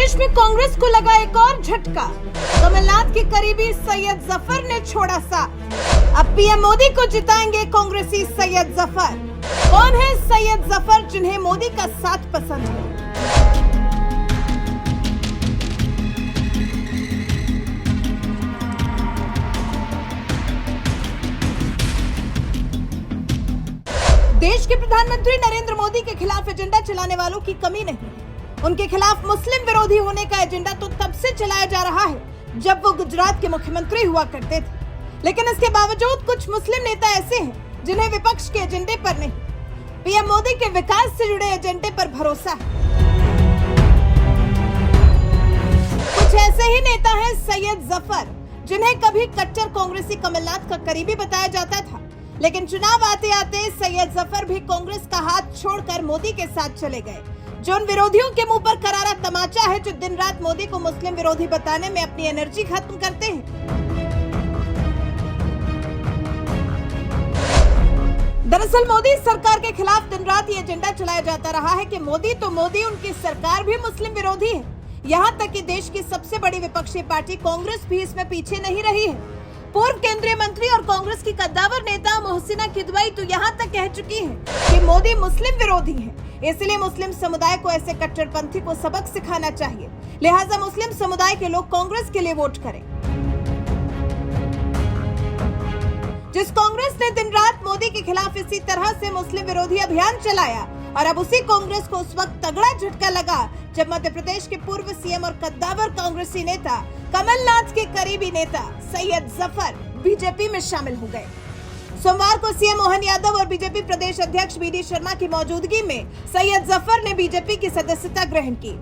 प्रदेश में कांग्रेस को लगा एक और झटका। कमलनाथ के करीबी सैयद जफर ने छोड़ा साथ। अब पीएम मोदी को जिताएंगे कांग्रेसी सैयद जफर। कौन है सैयद जफर जिन्हें मोदी का साथ पसंद है? देश के प्रधानमंत्री नरेंद्र मोदी के खिलाफ एजेंडा चलाने वालों की कमी नहीं है। उनके खिलाफ मुस्लिम विरोधी होने का एजेंडा तो तब से चलाया जा रहा है जब वो गुजरात के मुख्यमंत्री हुआ करते थे, लेकिन इसके बावजूद कुछ मुस्लिम नेता ऐसे हैं जिन्हें विपक्ष के एजेंडे पर नहीं, पीएम मोदी के विकास से जुड़े एजेंडे पर भरोसा है। कुछ ऐसे ही नेता हैं सैयद जफर, जिन्हें कभी कट्टर कांग्रेसी कमलनाथ का करीबी बताया जाता था, लेकिन चुनाव आते आते सैयद जफर भी कांग्रेस का हाथ छोड़कर मोदी के साथ चले गए। जो उन विरोधियों के मुंह पर करारा तमाचा है जो दिन रात मोदी को मुस्लिम विरोधी बताने में अपनी एनर्जी खत्म करते हैं। दरअसल मोदी सरकार के खिलाफ दिन रात ये एजेंडा चलाया जाता रहा है कि मोदी तो मोदी, उनकी सरकार भी मुस्लिम विरोधी है। यहाँ तक कि देश की सबसे बड़ी विपक्षी पार्टी कांग्रेस भी इसमें पीछे नहीं रही है। पूर्व केंद्रीय मंत्री और कांग्रेस की कद्दावर नेता मोहसिना किदवई तो यहाँ तक कह चुकी है कि मोदी मुस्लिम विरोधी है, इसलिए मुस्लिम समुदाय को ऐसे कट्टरपंथी को सबक सिखाना चाहिए। लिहाजा मुस्लिम समुदाय के लोग कांग्रेस के लिए वोट करें। जिस कांग्रेस ने दिन रात मोदी के खिलाफ इसी तरह से मुस्लिम विरोधी अभियान चलाया, और अब उसी कांग्रेस को उस वक्त तगड़ा झटका लगा जब मध्य प्रदेश के पूर्व सीएम और कद्दावर कांग्रेसी नेता कमलनाथ के करीबी नेता सैयद जफर बीजेपी में शामिल हो गए। सोमवार को सीएम मोहन यादव और बीजेपी प्रदेश अध्यक्ष बीडी शर्मा की मौजूदगी में सैयद जफर ने बीजेपी की सदस्यता ग्रहण की।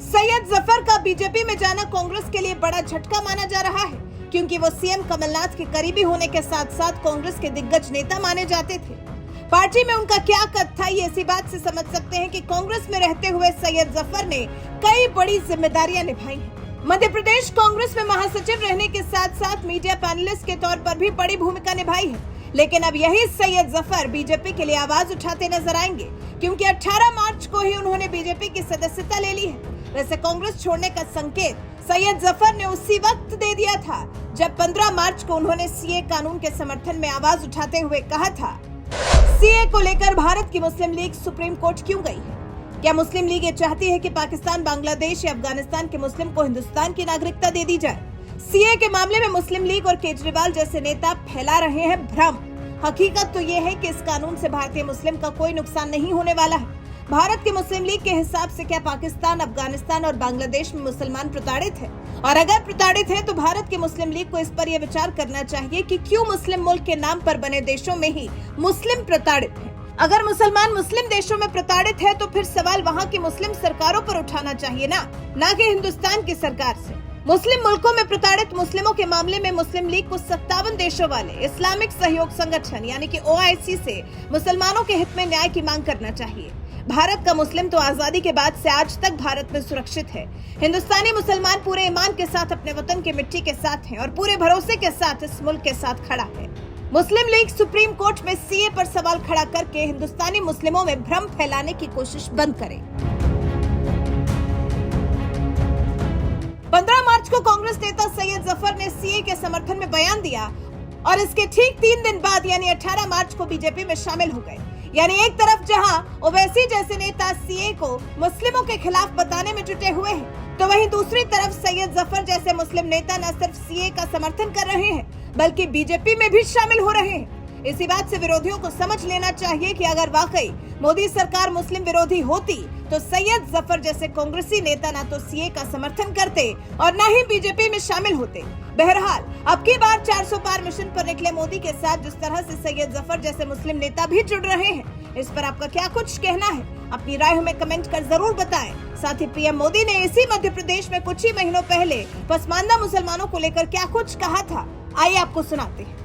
सैयद जफर का बीजेपी में जाना कांग्रेस के लिए बड़ा झटका माना जा रहा है, क्योंकि वो सीएम कमलनाथ के करीबी होने के साथ साथ कांग्रेस के दिग्गज नेता माने जाते थे। पार्टी में उनका क्या कद था, ये इसी बात से समझ सकते हैं कि कांग्रेस में रहते हुए सैयद जफर ने कई बड़ी जिम्मेदारियां निभाई हैं। मध्य प्रदेश कांग्रेस में महासचिव रहने के साथ साथ मीडिया पैनलिस्ट के तौर पर भी बड़ी भूमिका निभाई है। लेकिन अब यही सैयद जफर बीजेपी के लिए आवाज उठाते नजर आएंगे, क्योंकि 18 मार्च को ही उन्होंने बीजेपी की सदस्यता ले ली है। वैसे कांग्रेस छोड़ने का संकेत सैयद जफर ने उसी वक्त दे दिया था जब 15 मार्च को उन्होंने सीए कानून के समर्थन में आवाज उठाते हुए कहा था, सीए को लेकर भारत की मुस्लिम लीग सुप्रीम कोर्ट क्यों गई है? क्या मुस्लिम लीग ये चाहती है कि पाकिस्तान, बांग्लादेश या अफगानिस्तान के मुस्लिम को हिंदुस्तान की नागरिकता दे दी जाए? सीए के मामले में मुस्लिम लीग और केजरीवाल जैसे नेता फैला रहे हैं भ्रम। हकीकत तो ये है कि इस कानून से भारतीय मुस्लिम का कोई नुकसान नहीं होने वाला है। भारत की मुस्लिम लीग के हिसाब से क्या पाकिस्तान, अफगानिस्तान और बांग्लादेश में मुसलमान प्रताड़ित है? और अगर प्रताड़ित है तो भारत की मुस्लिम लीग को इस पर यह विचार करना चाहिए कि क्यों मुस्लिम मुल्क के नाम पर बने देशों में ही मुस्लिम प्रताड़ित है। अगर मुसलमान मुस्लिम देशों में प्रताड़ित है तो फिर सवाल वहाँ की मुस्लिम सरकारों पर उठाना चाहिए ना कि हिंदुस्तान की सरकार से। मुस्लिम मुल्कों में प्रताड़ित मुस्लिमों के मामले में मुस्लिम लीग को 57 देशों वाले इस्लामिक सहयोग संगठन यानी कि OIC से मुसलमानों के हित में न्याय की मांग करना चाहिए। भारत का मुस्लिम तो आजादी के बाद से आज तक भारत में सुरक्षित है। हिंदुस्तानी मुसलमान पूरे ईमान के साथ अपने वतन के मिट्टी के साथ हैं और पूरे भरोसे के साथ इस मुल्क के साथ खड़ा है। मुस्लिम लीग सुप्रीम कोर्ट में सीए पर सवाल खड़ा करके हिंदुस्तानी मुस्लिमों में भ्रम फैलाने की कोशिश बंद करे। 15 मार्च को कांग्रेस नेता सैयद जफर ने सीए के समर्थन में बयान दिया और इसके ठीक 3 दिन बाद यानी 18 मार्च को बीजेपी में शामिल हो गए। यानी एक तरफ जहां ओवैसी जैसे नेता सीए को मुस्लिमों के खिलाफ बताने में जुटे हुए हैं, तो वहीं दूसरी तरफ सैयद जफर जैसे मुस्लिम नेता न सिर्फ सीए का समर्थन कर रहे हैं बल्कि बीजेपी में भी शामिल हो रहे हैं। इसी बात से विरोधियों को समझ लेना चाहिए कि अगर वाकई मोदी सरकार मुस्लिम विरोधी होती तो सैयद जफर जैसे कांग्रेसी नेता न तो सीए का समर्थन करते और न ही बीजेपी में शामिल होते। बहरहाल अब की बार 400 पार मिशन पर निकले मोदी के साथ जिस तरह से सैयद जफर जैसे मुस्लिम नेता भी जुड़ रहे हैं, इस पर आपका क्या कुछ कहना है? अपनी राय हमें कमेंट कर जरूर बताएं। साथ ही पीएम मोदी ने इसी मध्य प्रदेश में कुछ ही महीनों पहले पसमानदा मुसलमानों को लेकर क्या कुछ कहा था, आइए आपको सुनाते हैं।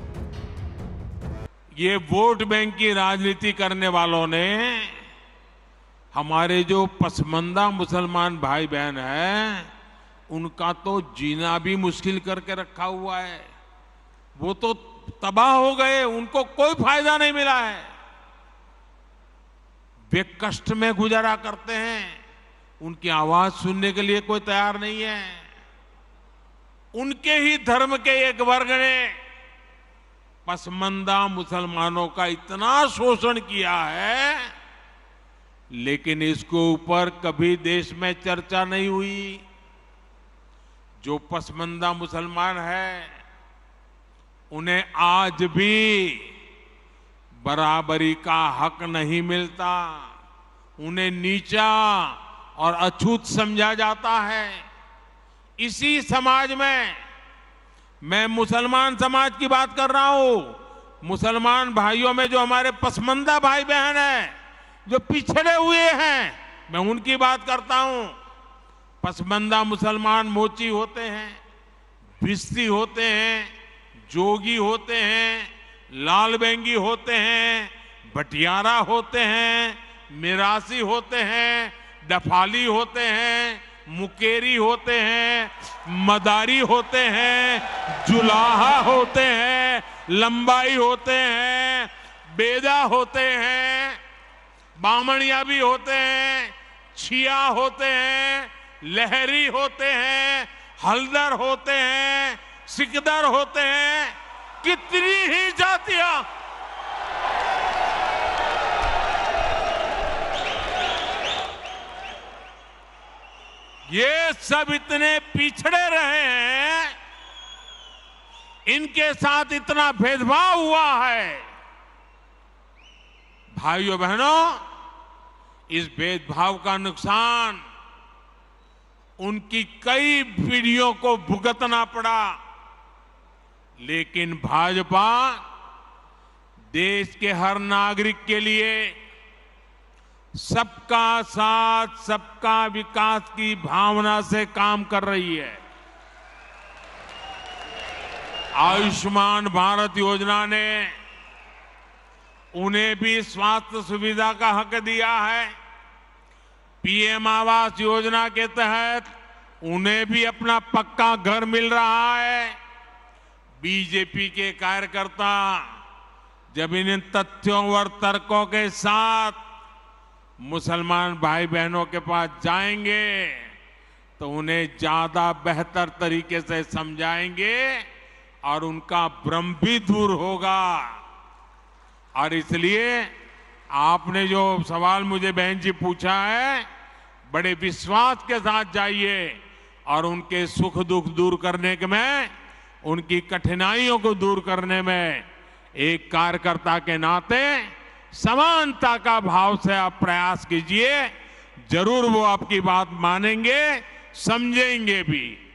ये वोट बैंक की राजनीति करने वालों ने हमारे जो पसमानदा मुसलमान भाई बहन हैं उनका तो जीना भी मुश्किल करके रखा हुआ है। वो तो तबाह हो गए, उनको कोई फायदा नहीं मिला है। वे कष्ट में गुजारा करते हैं, उनकी आवाज सुनने के लिए कोई तैयार नहीं है। उनके ही धर्म के एक वर्ग ने पसमंदा मुसलमानों का इतना शोषण किया है, लेकिन इसके ऊपर कभी देश में चर्चा नहीं हुई। जो पसमंदा मुसलमान है, उन्हें आज भी बराबरी का हक नहीं मिलता। उन्हें नीचा और अछूत समझा जाता है। इसी समाज में मैं मुसलमान समाज की बात कर रहा हूं। मुसलमान भाइयों में जो हमारे पसमंदा भाई बहन हैं, जो पिछड़े हुए हैं, मैं उनकी बात करता हूं। पसमंदा मुसलमान मोची होते हैं, भिस्ती होते हैं, जोगी होते हैं, लाल बेंगी होते हैं, भटियारा होते हैं, मिरासी होते हैं, डफाली होते हैं, मुकेरी होते हैं, मदारी होते हैं, जुलाहा होते हैं, लंबाई होते हैं, बेदा होते हैं, बामणिया भी होते हैं, छिया होते हैं, लहरी होते हैं, हल्दर होते हैं, सिकदर होते हैं। कितनी ही जातियां, ये सब इतने पिछड़े रहे हैं, इनके साथ इतना भेदभाव हुआ है। भाइयों बहनों, इस भेदभाव का नुकसान उनकी कई पीढ़ियों को भुगतना पड़ा, लेकिन भाजपा देश के हर नागरिक के लिए सबका साथ, सबका विकास की भावना से काम कर रही है। आयुष्मान भारत योजना ने उन्हें भी स्वास्थ्य सुविधा का हक दिया है। पीएम आवास योजना के तहत उन्हें भी अपना पक्का घर मिल रहा है। बीजेपी के कार्यकर्ता जब इन तथ्यों और तर्कों के साथ मुसलमान भाई बहनों के पास जाएंगे तो उन्हें ज्यादा बेहतर तरीके से समझाएंगे और उनका भ्रम भी दूर होगा। और इसलिए आपने जो सवाल मुझे बहन जी पूछा है, बड़े विश्वास के साथ जाइए और उनके सुख दुख दूर करने में, उनकी कठिनाइयों को दूर करने में एक कार्यकर्ता के नाते समानता का भाव से आप प्रयास कीजिए। जरूर वो आपकी बात मानेंगे, समझेंगे भी।